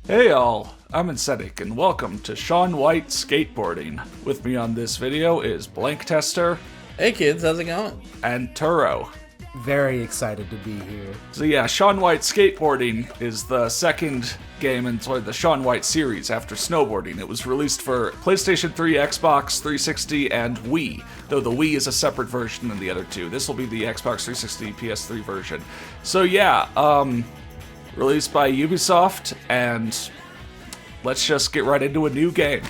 Hey all, I'm Incendic and welcome to Shaun White Skateboarding. With me on this video is Blank Tester. Hey kids, how's it going? And Turo. Very excited to be here. So yeah, Shaun White Skateboarding is the second game in the Shaun White series after snowboarding. It was released for PlayStation 3, Xbox 360, and Wii, though the Wii is a separate version than the other two. This will be the Xbox 360 PS3 version. So yeah, released by Ubisoft, and let's just get right into a new game.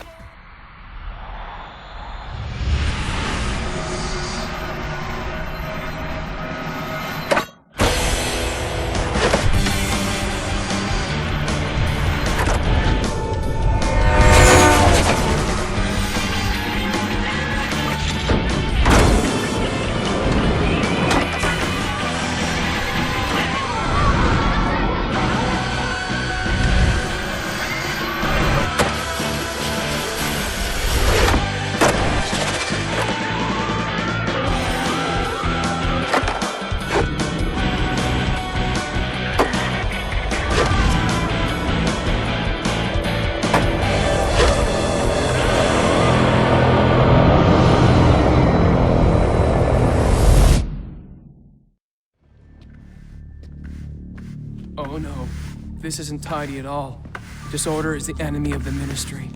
Oh no, this isn't tidy at all. Disorder is the enemy of the Ministry.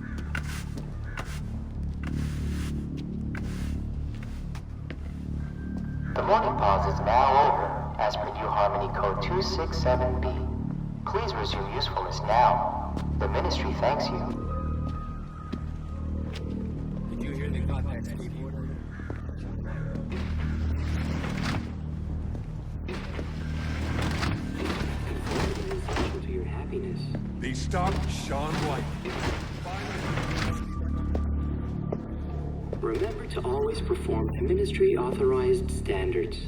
The morning pause is now over, as per new Harmony Code 267B. Please resume usefulness now. The Ministry thanks you. Did you hear they got that skateboarder? To your happiness. They stopped Shaun White. Remember to always perform the Ministry-authorized standards.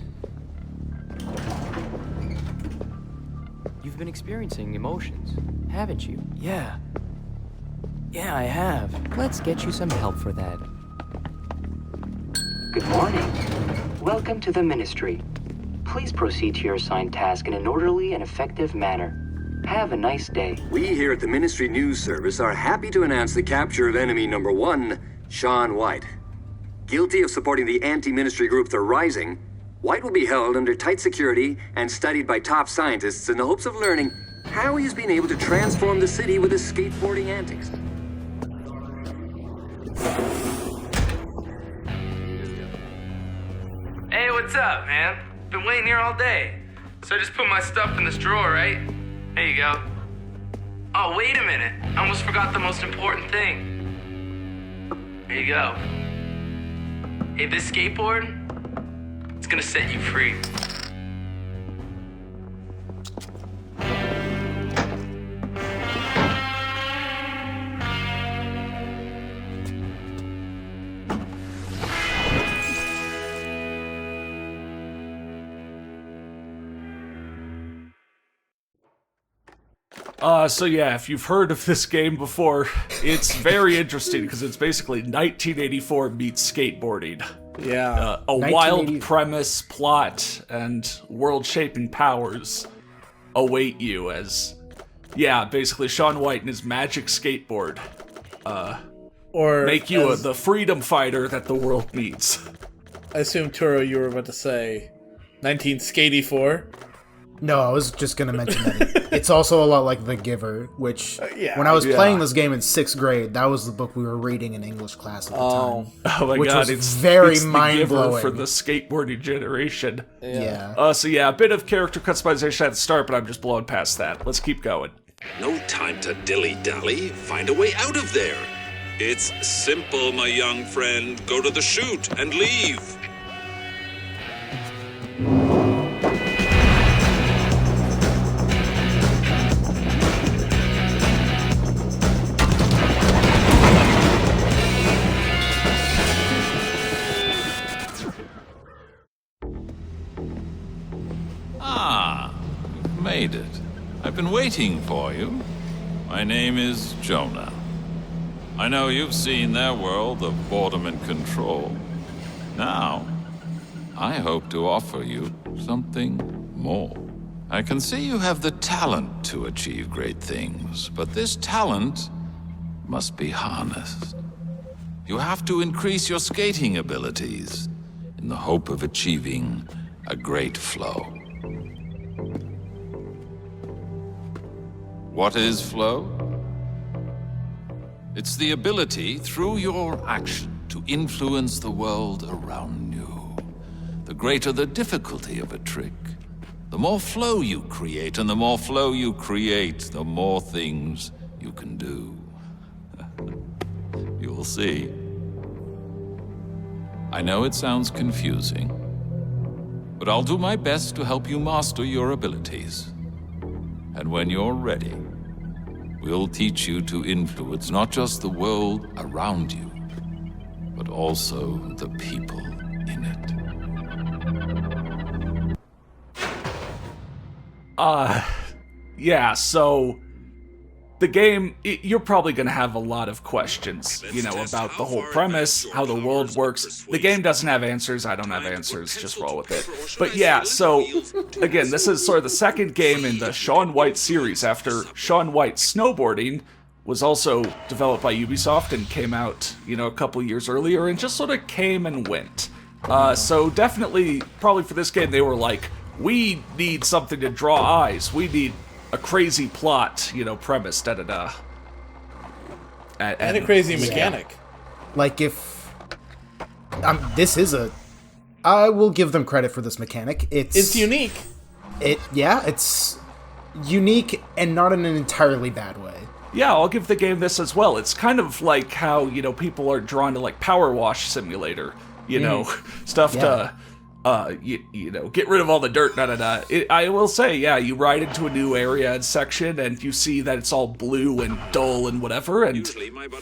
You've been experiencing emotions, haven't you? Yeah, I have. Let's get you some help for that. Good morning. Welcome to the Ministry. Please proceed to your assigned task in an orderly and effective manner. Have a nice day. We here at the Ministry News Service are happy to announce the capture of enemy number 1, Shaun White. Guilty of supporting the anti-Ministry group The Rising, White will be held under tight security and studied by top scientists in the hopes of learning how he has been able to transform the city with his skateboarding antics. Hey, what's up, man? Been waiting here all day. So I just put my stuff in this drawer, right? There you go. Oh, wait a minute. I almost forgot the most important thing. There you go. Hey, this skateboard, it's gonna set you free. So yeah, if you've heard of this game before, it's very interesting because it's basically 1984 meets skateboarding. Yeah. A wild premise, plot, and world-shaping powers await you as, yeah, basically Shaun White and his magic skateboard Or make you the freedom fighter that the world needs. I assume, Turo, you were about to say 1984. No, I was just gonna mention that it's also a lot like The Giver, which yeah. when I was playing this game in 6th grade, that was the book we were reading in English class at the time. Oh my Which god, was it's very it's mind-blowing. The Giver for the skateboarding generation. Yeah. So yeah, a bit of character customization at the start, but I'm just blowing past that. Let's keep going. No time to dilly-dally. Find a way out of there. It's simple, my young friend. Go to the chute and leave. You've made it. I've been waiting for you. My name is Jonah. I know you've seen their world of boredom and control. Now, I hope to offer you something more. I can see you have the talent to achieve great things, but this talent must be harnessed. You have to increase your skating abilities in the hope of achieving a great flow. What is flow? It's the ability, through your action, to influence the world around you. The greater the difficulty of a trick, the more flow you create, and the more flow you create, the more things you can do. You'll see. I know it sounds confusing, but I'll do my best to help you master your abilities. And when you're ready, we'll teach you to influence not just the world around you, but also the people in it. Yeah, so the game, you're probably going to have a lot of questions, you know, about the whole premise, how the world works. The game doesn't have answers, I don't have answers, just roll with it. But yeah, so, again, this is sort of the second game in the Shaun White series after Shaun White Snowboarding was also developed by Ubisoft and came out, you know, a couple years earlier and just sort of came and went. So definitely, probably for this game, they were like, we need something to draw eyes. We need a crazy plot, you know, premise, da-da-da. And a crazy mechanic. Like if... this is a... I will give them credit for this mechanic. It's unique. It's unique and not in an entirely bad way. Yeah, I'll give the game this as well. It's kind of like how, you know, people are drawn to, like, Power Wash Simulator. You know, stuff to... you know, get rid of all the dirt, I will say, yeah, you ride into a new area and section, and you see that it's all blue and dull and whatever, and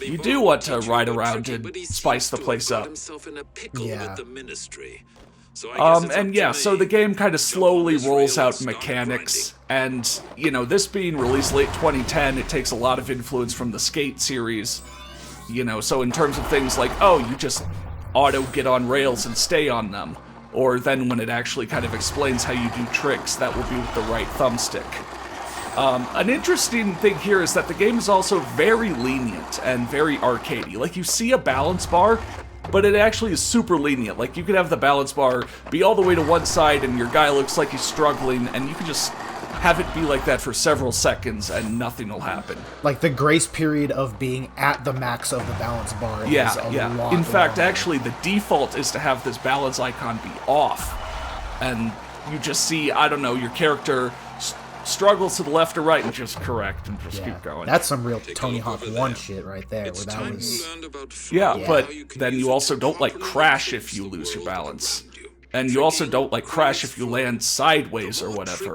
you do want to ride around and spice the place up. Yeah. And yeah, so the game kind of slowly rolls out mechanics, and, you know, this being released late 2010, it takes a lot of influence from the Skate series, you know, so in terms of things like, oh, you just auto get on rails and stay on them. Or then when it actually kind of explains how you do tricks, that will be with the right thumbstick. An interesting thing here is that the game is also very lenient and very arcadey. Like, you see a balance bar, but it actually is super lenient. Like, you could have the balance bar be all the way to one side and your guy looks like he's struggling, and you can just have it be like that for several seconds and nothing will happen. Like, the grace period of being at the max of the balance bar is a lot In fact, longer. actually, the default is to have this balance icon be off. And you just see, I don't know, your character struggles to the left or right and just correct and just keep going. That's some real Tony Hawk 1 shit right there, where that was... Yeah, but then you also don't, like, crash if you lose your balance. And you also don't, like, crash if you land sideways or whatever.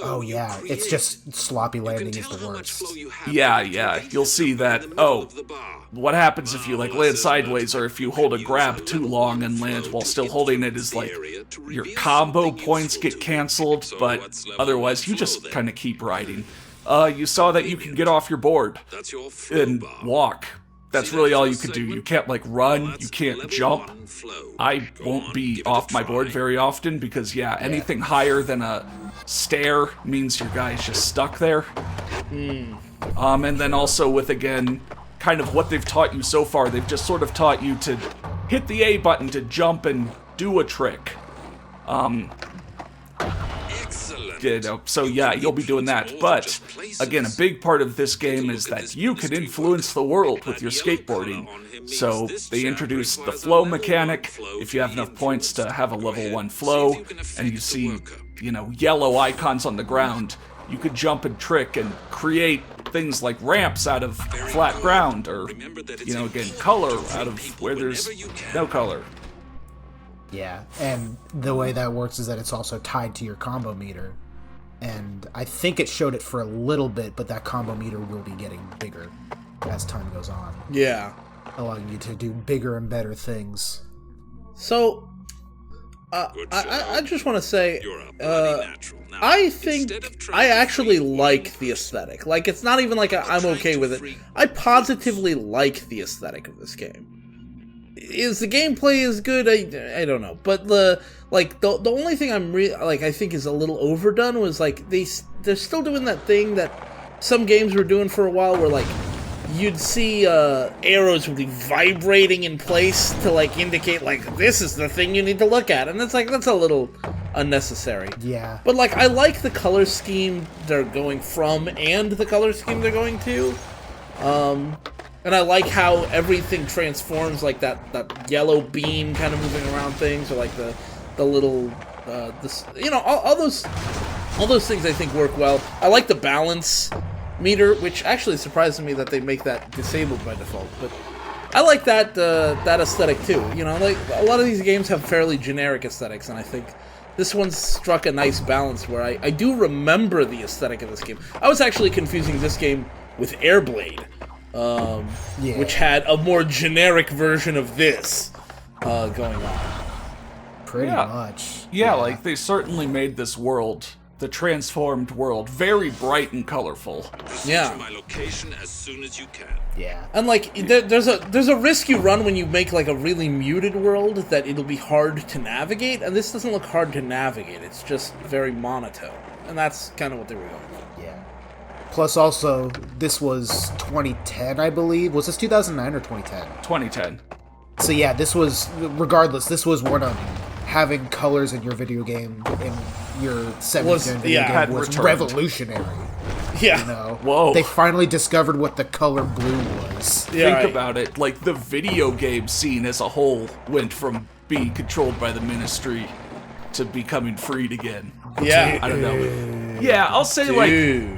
Oh yeah, it's just sloppy landing is the worst. Yeah, you'll see that, oh, what happens if you, like, land sideways or if you hold a grab too long and land while still holding it is, like, your combo points get canceled, but otherwise you just kind of keep riding. You saw that you can get off your board and walk. That's really all you can do. You can't, like, run, you can't jump. I won't be off my board very often because, yeah, anything higher than a stair means your guy's just stuck there. And then also with, again, kind of what they've taught you so far, they've just sort of taught you to hit the A button to jump and do a trick. You know, so yeah, you'll be doing that. But, again, a big part of this game is that you can influence the world with your skateboarding. So they introduced the flow mechanic. If you have enough points to have a level 1 flow, and you see, you know, yellow icons on the ground, you could jump and trick and create things like ramps out of flat ground, or, you know, again, color out of where there's no color. Yeah, and the way that works is that it's also tied to your combo meter. And I think it showed it for a little bit, but that combo meter will be getting bigger as time goes on. Yeah. Allowing you to do bigger and better things. So, I just want to say, I think I actually like the aesthetic. Like, it's not even like I'm okay with it. I positively like the aesthetic of this game. is the gameplay is good? I don't know, but the only thing I think is a little overdone was like they're still doing that thing that some games were doing for a while, where like you'd see arrows would be vibrating in place to like indicate like this is the thing you need to look at, and it's like that's a little unnecessary. Yeah. But like I like the color scheme they're going from and the color scheme they're going to. And I like how everything transforms, like that yellow beam kind of moving around things, or like the little all those things I think work well. I like the balance meter, which actually surprises me that they make that disabled by default, but I like that aesthetic too. You know, like a lot of these games have fairly generic aesthetics, and I think this one struck a nice balance where I do remember the aesthetic of this game. I was actually confusing this game with Airblade, which had a more generic version of this going on. Pretty much. Yeah, like they certainly made this world, the transformed world, very bright and colorful. Yeah. To my location as soon as you can. Yeah. And like there's a risk you run when you make like a really muted world that it'll be hard to navigate, and this doesn't look hard to navigate. It's just very monotone. And that's kind of what they were going for. Yeah. Plus also, this was 2010, I believe. Was this 2009 or 2010? 2010. So yeah, this was, regardless, this was one of having colors in your video game, in your 70s video game was revolutionary. Yeah. You know? Whoa. They finally discovered what the color blue was. Think about it. Like, the video game scene as a whole went from being controlled by the Ministry to becoming freed again. Yeah. I don't know. Yeah, I'll say, like,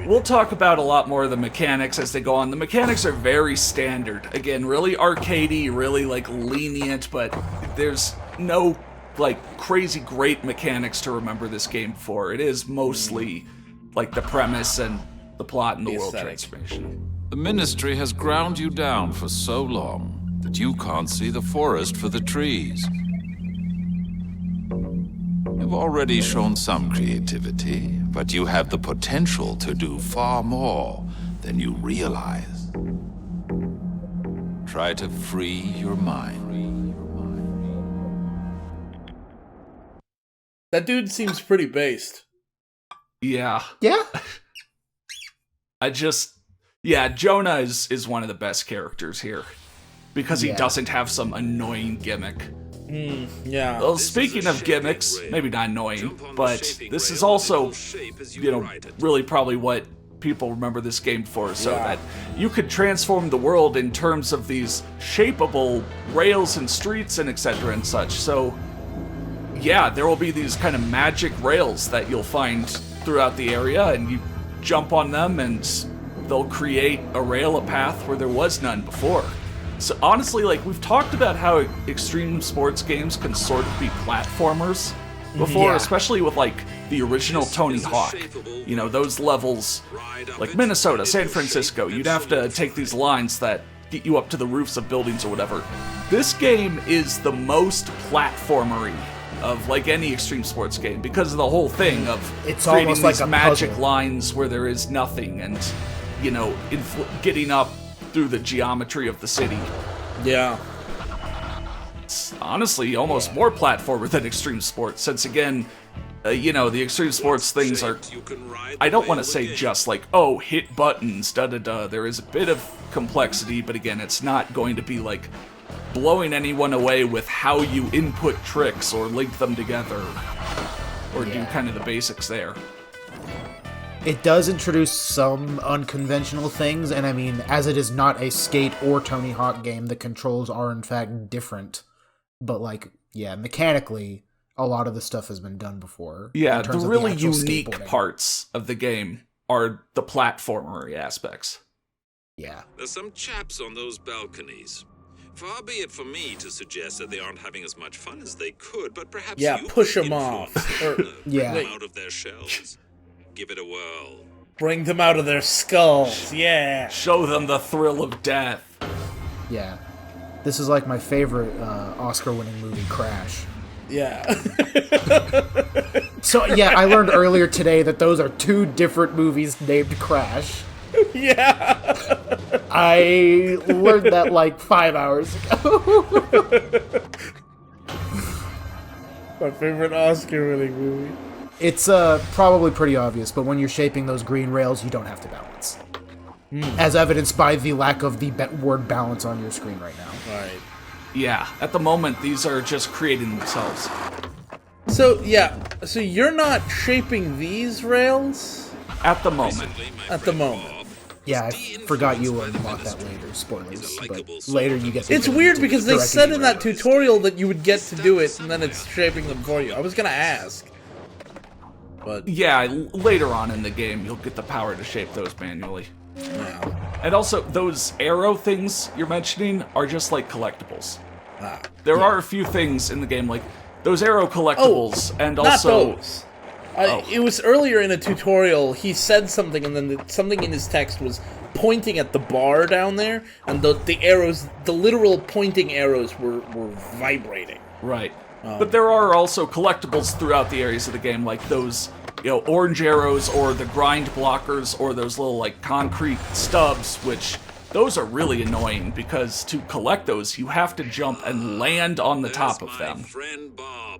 we'll talk about a lot more of the mechanics as they go on. The mechanics are very standard. Again, really arcadey, really, like, lenient, but there's no, like, crazy great mechanics to remember this game for. It is mostly, like, the premise and the plot and the world transformation. The Ministry has ground you down for so long that you can't see the forest for the trees. You've already shown some creativity, but you have the potential to do far more than you realize. Try to free your mind. That dude seems pretty based. Yeah. Yeah? Jonah is one of the best characters here. Because he doesn't have some annoying gimmick. Yeah. Well, speaking of gimmicks, maybe not annoying, but this is also, really probably what people remember this game for, so that you could transform the world in terms of these shapeable rails and streets and etc. and such. So, yeah, there will be these kind of magic rails that you'll find throughout the area, and you jump on them and they'll create a path where there was none before. So honestly, like, we've talked about how extreme sports games can sort of be platformers before, especially with, like, the original Tony Hawk. You know, those levels, like Minnesota, San Francisco, you'd have to take these lines that get you up to the roofs of buildings or whatever. This game is the most platformery of, like, any extreme sports game because of the whole thing of it's creating almost these like a magic puzzle. lines where there is nothing and, you know, getting up through the geometry of the city. Yeah. It's honestly almost more platformer than extreme sports, since again, the extreme sports things are, I don't want to say just like, oh, hit buttons, da-da-da. There is a bit of complexity, but again, it's not going to be like blowing anyone away with how you input tricks or link them together or do kind of the basics there. It does introduce some unconventional things, and I mean, as it is not a Skate or Tony Hawk game, the controls are in fact different. But like, mechanically, a lot of the stuff has been done before. Yeah, the really unique parts of the game are the platformery aspects. Yeah. There's some chaps on those balconies. Far be it for me to suggest that they aren't having as much fun as they could, but perhaps you push them off. Bring them out of their shells. Give it a whirl. Bring them out of their skulls, yeah. Show them the thrill of death. Yeah. This is like my favorite Oscar-winning movie, Crash. Yeah. So, yeah, I learned earlier today that those are two different movies named Crash. Yeah. I learned that like 5 hours ago. My favorite Oscar-winning movie. It's probably pretty obvious, but when you're shaping those green rails, you don't have to balance. As evidenced by the lack of the word balance on your screen right now. Right. Yeah, at the moment, these are just creating themselves. So, so you're not shaping these rails? At the moment. At the moment. Yeah, I forgot you would unlock that later, spoilers, but later you get to It's weird because they said in that tutorial that you would get to do it, and then it's shaping them for you. I was gonna ask. But yeah, later on in the game, you'll get the power to shape those manually. Yeah. And also, those arrow things you're mentioning are just like collectibles. There are a few things in the game, like those arrow collectibles, and also... Not those. It was earlier in a tutorial, he said something, and then something in his text was pointing at the bar down there, and the arrows, the literal pointing arrows were vibrating. Right. But there are also collectibles throughout the areas of the game, like those, orange arrows, or the grind blockers, or those little, like, concrete stubs, which... Those are really annoying, because to collect those, you have to jump and land on the top of them.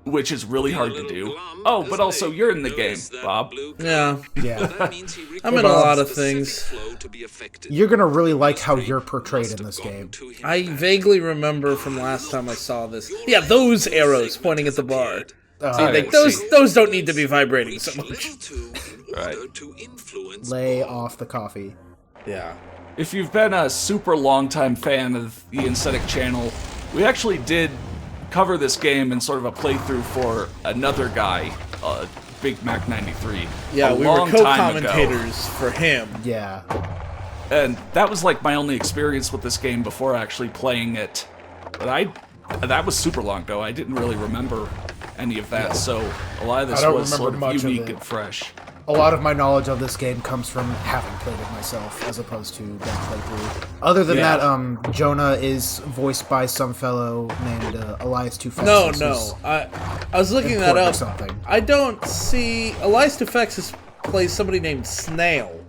Which is really hard to do. Oh, but also, you're in the game, Bob. Yeah. Yeah. I'm in a lot of things. You're gonna really like how you're portrayed in this game. I vaguely remember from last time I saw this. Yeah, those arrows pointing at the bar. See, like, those don't need to be vibrating so much. Right. Lay off the coffee. Yeah. If you've been a super long-time fan of the Aesthetic channel, we actually did cover this game in sort of a playthrough for another guy, Big Mac 93. Yeah, we were co-commentators for him. Yeah. And that was like my only experience with this game before actually playing it. But that was super long ago. I didn't really remember any of that, so a lot of this was sort of unique and fresh. A lot of my knowledge of this game comes from having played it myself, as opposed to that playthrough. Other than that, Jonah is voiced by some fellow named Elias Tufexis. No. I was looking that up. I don't see... Elias Tufexis plays somebody named Snail.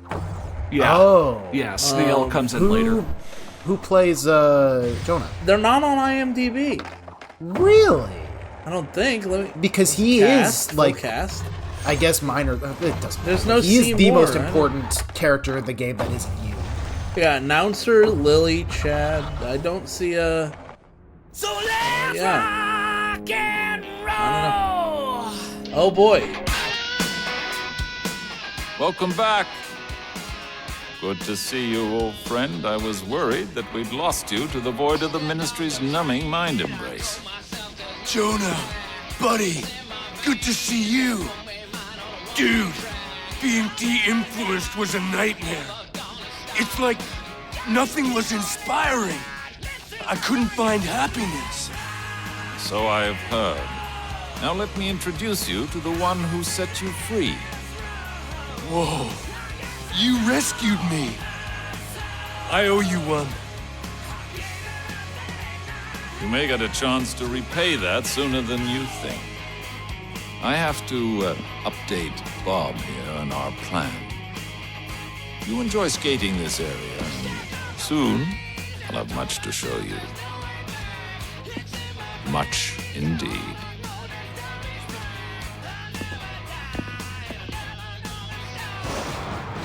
Yeah. Oh. Yeah, Snail comes in later. Who plays Jonah? They're not on IMDb. Really? I don't think. Because he is, like... cast. I guess minor. It doesn't. There's no. He is the Moore, most important character in the game that isn't you. Yeah, announcer Lily Chad. I don't see a. So let's rock and roll. Oh boy. Welcome back. Good to see you, old friend. I was worried that we'd lost you to the void of the Ministry's numbing mind embrace. Jonah, buddy, good to see you. Dude, being de-influenced was a nightmare. It's like nothing was inspiring. I couldn't find happiness. So I've heard. Now let me introduce you to the one who set you free. Whoa, you rescued me. I owe you one. You may get a chance to repay that sooner than you think. I have to update Bob here on our plan. You enjoy skating this area, and soon I'll have much to show you. Much indeed.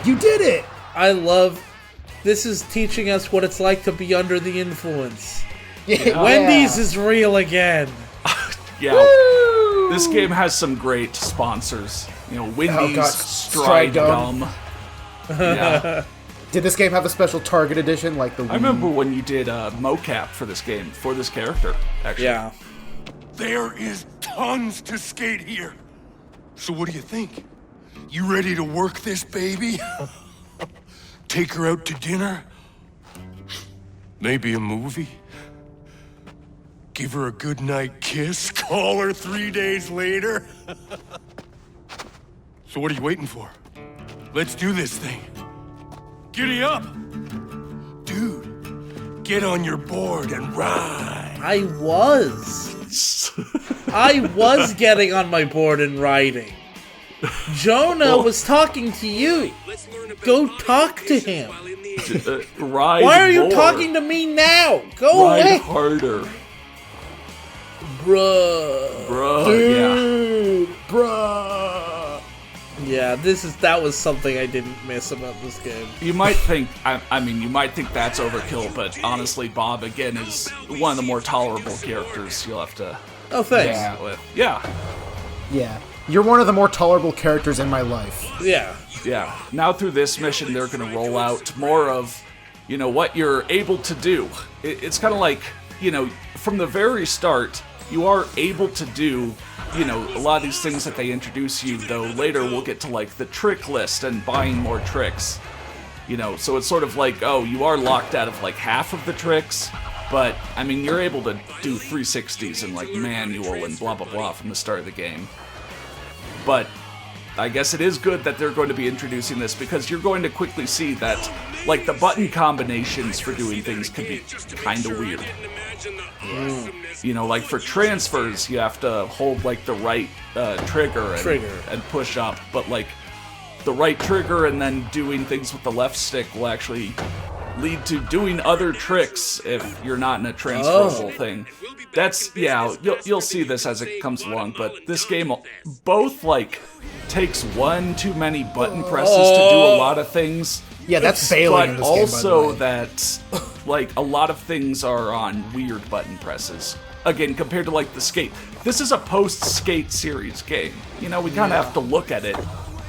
You did it! I love... This is teaching us what it's like to be under the influence. Yeah. Wendy's is real again. Yeah. Woo! This game has some great sponsors. Wendy's, Stride Gum. Yeah. Did this game have a special Target edition like the Wii? I remember when you did a mocap for this game, for this character, actually. Yeah. There is tons to skate here. So what do you think? You ready to work this baby? Take her out to dinner? Maybe a movie? Give her a goodnight kiss? Call her 3 days later? So what are you waiting for? Let's do this thing. Giddy up! Dude, get on your board and ride. I was getting on my board and riding. Jonah was talking to you. Go talk to him. Ride Why are you more. talking to me now? Go Ride away, harder. bruh. Dude, Bruh. Yeah, that was something I didn't miss about this game. You might think, I mean, you might think that's overkill, but honestly, Bob, again, is one of the more tolerable characters you'll have to Oh, thanks. hang out with. Yeah. Yeah. You're one of the more tolerable characters in my life. Yeah. Yeah. Now through this mission, they're going to roll out more of, what you're able to do. It's kind of like, from the very start, you are able to do, a lot of these things that they introduce you, though later we'll get to, like, the trick list and buying more tricks. So it's sort of like, oh, you are locked out of, like, half of the tricks, but, I mean, you're able to do 360s and, like, manual and blah, blah, blah from the start of the game. But I guess it is good that they're going to be introducing this, because you're going to quickly see that, like, the button combinations for doing things can be kind of weird. Like for transfers, you have to hold, like, the right trigger and push up, but, like, the right trigger and then doing things with the left stick will actually lead to doing other tricks if you're not in a transferable thing. That's, you'll see this as it comes along, but this game both, like, takes one too many button presses to do a lot of things. Yeah, that's bailing in But this game, also by the way. that, like, a lot of things are on weird button presses. Again, compared to, like, the Skate. This is a post-Skate series game. We kind of have to look at it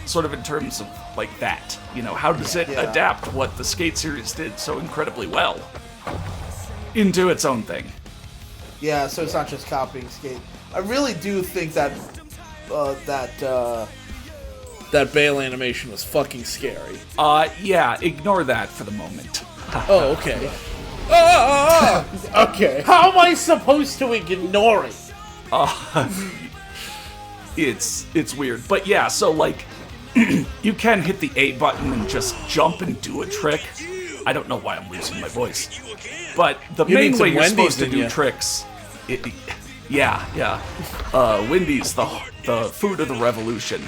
sort of in terms of, like, that. How does it adapt what the Skate series did so incredibly well into its own thing? Yeah, so it's not just copying Skate. I really do think that that bail animation was fucking scary. Yeah, ignore that for the moment. Oh, okay. Okay. How am I supposed to ignore it? It's weird. But yeah, so, like, you can hit the A button and just jump and do a trick. I don't know why I'm losing my voice. But the main way you're supposed to do tricks... Wendy's, the food of the revolution.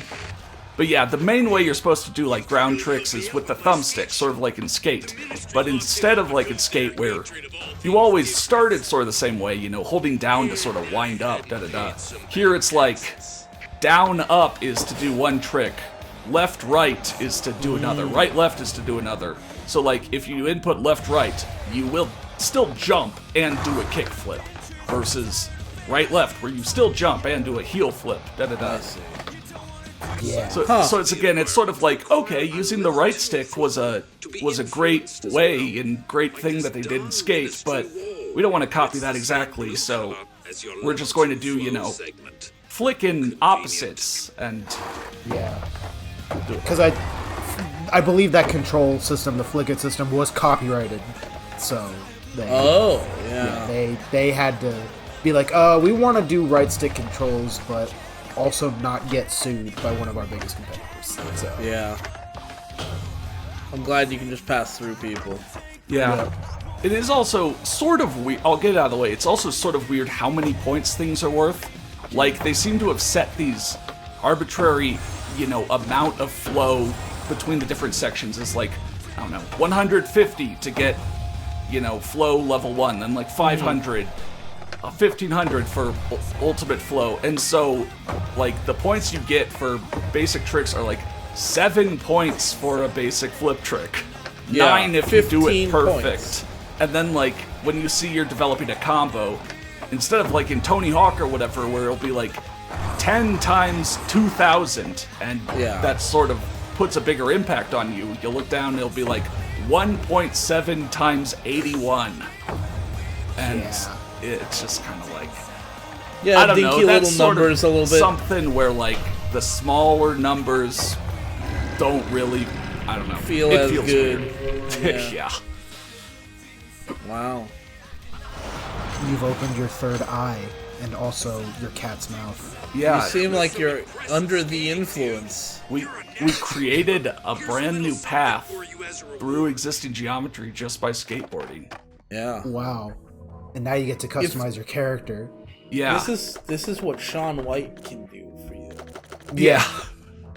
But yeah, the main way you're supposed to do, like, ground tricks is with the thumbstick, sort of like in Skate. But instead of, like, in Skate, where you always started sort of the same way, holding down to sort of wind up, da-da-da. Here it's like, down, up is to do one trick. Left, right is to do another. Right, left is to do another. So, like, if you input left, right, you will still jump and do a kick flip. Versus right, left, where you still jump and do a heel flip, da-da-da. Yeah. So it's sort of like, okay, using the right stick was a great way and great thing that they did in Skate, but we don't want to copy that exactly, so we're just going to do, flick in opposites and... Yeah. Because I believe that control system, the flick it system, was copyrighted, so... They had to be like, we want to do right stick controls, but also not get sued by one of our biggest competitors. So. Yeah. I'm glad you can just pass through people. Yeah. It is also sort of weird. I'll get it out of the way. It's also sort of weird how many points things are worth. Like, they seem to have set these arbitrary, amount of flow between the different sections is like, I don't know, 150 to get, flow level 1, then like 500, 1500 for ultimate flow. And so, like, the points you get for basic tricks are like 7 points for a basic flip trick. 9 if you do it perfect. Points. And then, like, when you see you're developing a combo, instead of like in Tony Hawk or whatever, where it'll be like 10 times 2,000, and that sort of puts a bigger impact on you. You'll look down, it'll be like 1.7 times 81. And it's just kind of like... I don't know, that's sort of a little bit. Something where, like, the smaller numbers don't really, I don't know. It feels good. Weird. Yeah. Wow. You've opened your third eye and also your cat's mouth. Yeah. You seem like you're under the influence. We created a brand new path through existing geometry just by skateboarding. Yeah. Wow. And now you get to customize your character. Yeah. This is what Shaun White can do for you. Yeah.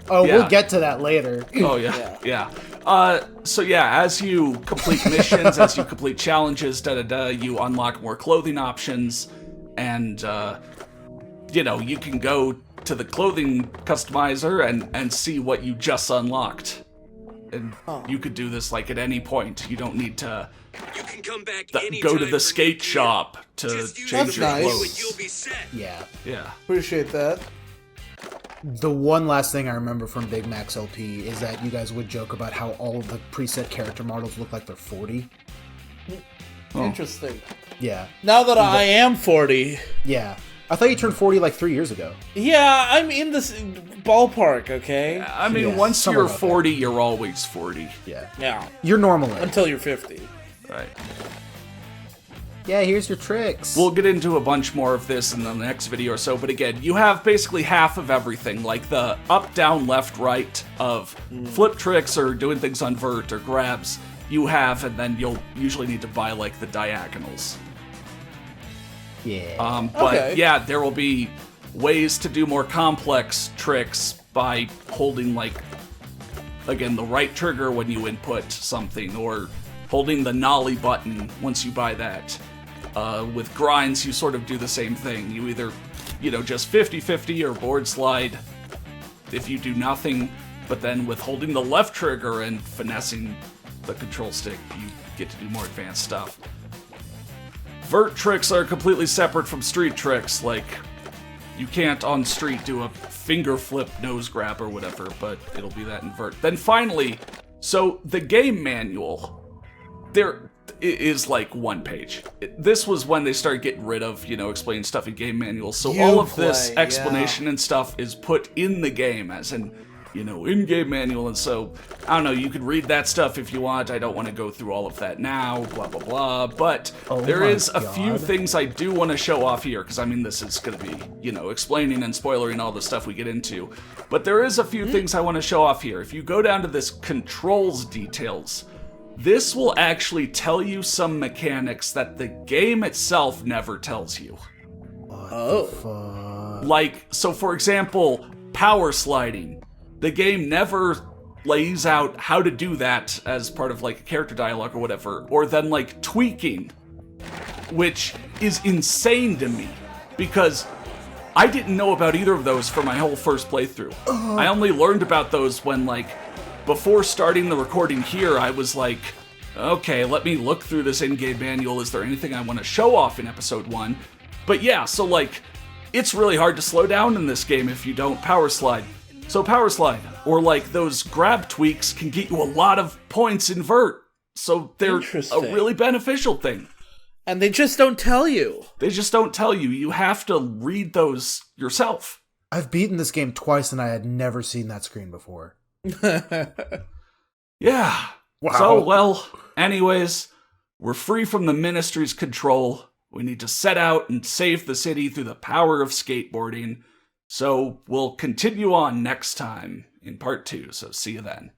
Oh, we'll get to that later. Oh, yeah. Yeah. So yeah, as you complete missions, as you complete challenges, you unlock more clothing options, and, you can go to the clothing customizer and see what you just unlocked. And you could do this, like, at any point. You don't need to go to the skate shop to change your clothes. Yeah. Yeah. Appreciate that. The one last thing I remember from Big Mac's LP is that you guys would joke about how all of the preset character models look like they're 40. Interesting. Yeah. Now that I am 40. Yeah. I thought you turned 40 like 3 years ago. Yeah, I'm in this ballpark, okay? I mean, once you're 40, you're always 40. Yeah. Yeah. You're normal. Until you're 50. Right. Yeah, here's your tricks. We'll get into a bunch more of this in the next video or so, but again, you have basically half of everything, like the up, down, left, right of flip tricks or doing things on vert or grabs you have, and then you'll usually need to buy, like, the diagonals. Yeah. But yeah, there will be ways to do more complex tricks by holding, like, again, the right trigger when you input something, or holding the nollie button once you buy that. With grinds, you sort of do the same thing. You either, just 50-50 or board slide if you do nothing, but then with holding the left trigger and finessing the control stick, you get to do more advanced stuff. Vert tricks are completely separate from street tricks. Like, you can't on street do a finger flip nose grab or whatever, but it'll be that in vert. Then finally, so the game manual, there is like 1 page. This was when they started getting rid of, explaining stuff in game manuals. So all of this explanation and stuff is put in the game, as in, in-game manual, and so, I don't know, you could read that stuff if you want. I don't want to go through all of that now, blah, blah, blah, but there is a few things I do want to show off here, because, I mean, this is going to be, explaining and spoilering all the stuff we get into, but there is a few things I want to show off here. If you go down to this controls details, this will actually tell you some mechanics that the game itself never tells you. What the fuck? Like, so for example, power sliding. The game never lays out how to do that as part of, like, a character dialogue or whatever. Or then, like, tweaking, which is insane to me, because I didn't know about either of those for my whole first playthrough. I only learned about those when, like, before starting the recording here, I was like, okay, let me look through this in-game manual. Is there anything I want to show off in episode 1? But yeah, so, like, it's really hard to slow down in this game if you don't power slide. So power slide, or like those grab tweaks, can get you a lot of points in vert. So they're a really beneficial thing. And they just don't tell you. They just don't tell you. You have to read those yourself. I've beaten this game twice and I had never seen that screen before. Yeah. Wow. So, well, anyways, we're free from the Ministry's control. We need to set out and save the city through the power of skateboarding. So we'll continue on next time in part 2, so see you then.